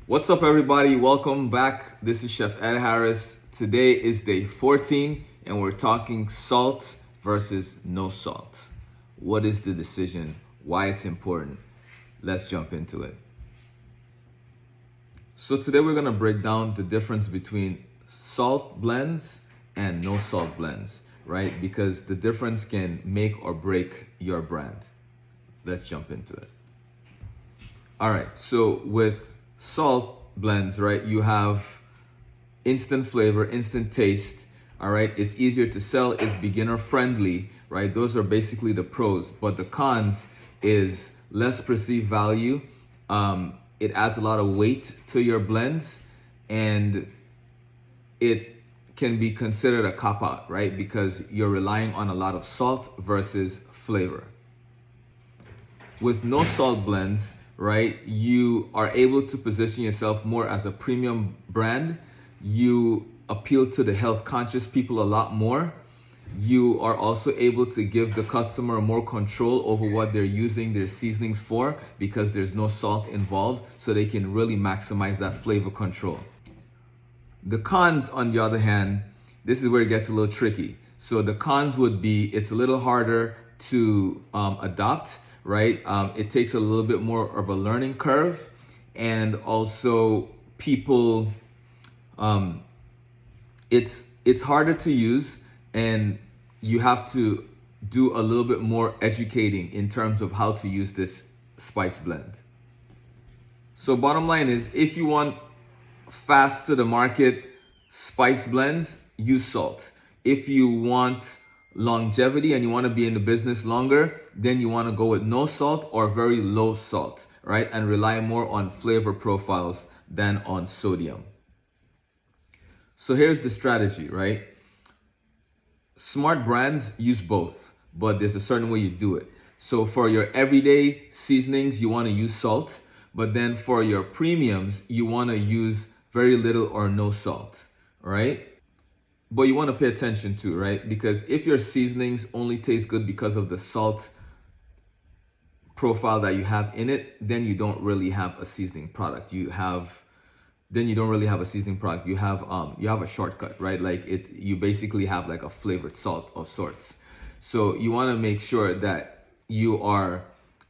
What's up, everybody? Welcome back. This is Chef Ed Harris. Today is day 14 and we're talking salt versus no salt. What is the decision? Why it's important? Let's jump into it. So today we're going to break down the difference between salt blends and no salt blends, right? Because the difference can make or break your brand. Let's jump into it. All right, so with salt blends, right, you have instant flavor, instant taste. All right, it's easier to sell, it's beginner friendly, right? Those are basically the pros, but the cons is less perceived value. It adds a lot of weight to your blends, and it can be considered a cop-out, right? Because you're relying on a lot of salt versus flavor. With no salt blends, right, you are able to position yourself more as a premium brand. You appeal to the health conscious people a lot more. You are also able to give the customer more control over what they're using their seasonings for, because there's no salt involved, so they can really maximize that flavor control. The cons, on the other hand, this is where it gets a little tricky. So the cons would be it's a little harder to adopt, right? It takes a little bit more of a learning curve, and also people, it's harder to use, and you have to do a little bit more educating in terms of how to use this spice blend. So bottom line is, if you want fast to the market spice blends, use salt. If you want longevity and you want to be in the business longer, then you want to go with no salt or very low salt, right? And rely more on flavor profiles than on sodium. So here's the strategy, right? Smart brands use both, but there's a certain way you do it. So for your everyday seasonings, you want to use salt, but then for your premiums, you want to use very little or no salt, right? But you want to pay attention to, right? Because if your seasonings only taste good because of the salt profile that you have in it, then you don't really have a seasoning product. You have a shortcut, right? Like you basically have like a flavored salt of sorts. So you want to make sure that you are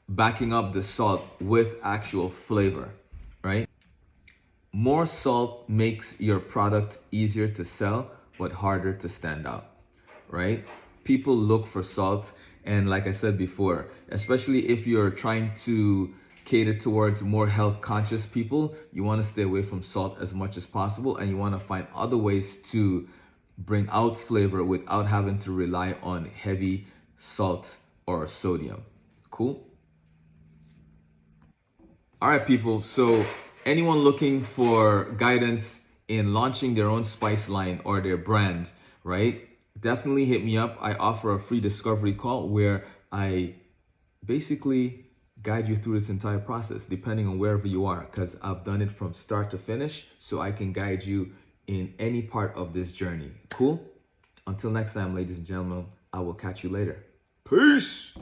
backing up the salt with actual flavor, right? More salt makes your product easier to sell, but harder to stand out, right? People look for salt, and like I said before, especially if you're trying to cater towards more health conscious people, you want to stay away from salt as much as possible, and you want to find other ways to bring out flavor without having to rely on heavy salt or sodium. Cool? All right, people, so anyone looking for guidance in launching their own spice line or their brand, right? Definitely hit me up. I offer a free discovery call where I basically guide you through this entire process, depending on wherever you are, because I've done it from start to finish, so I can guide you in any part of this journey. Cool? Until next time, ladies and gentlemen, I will catch you later. Peace!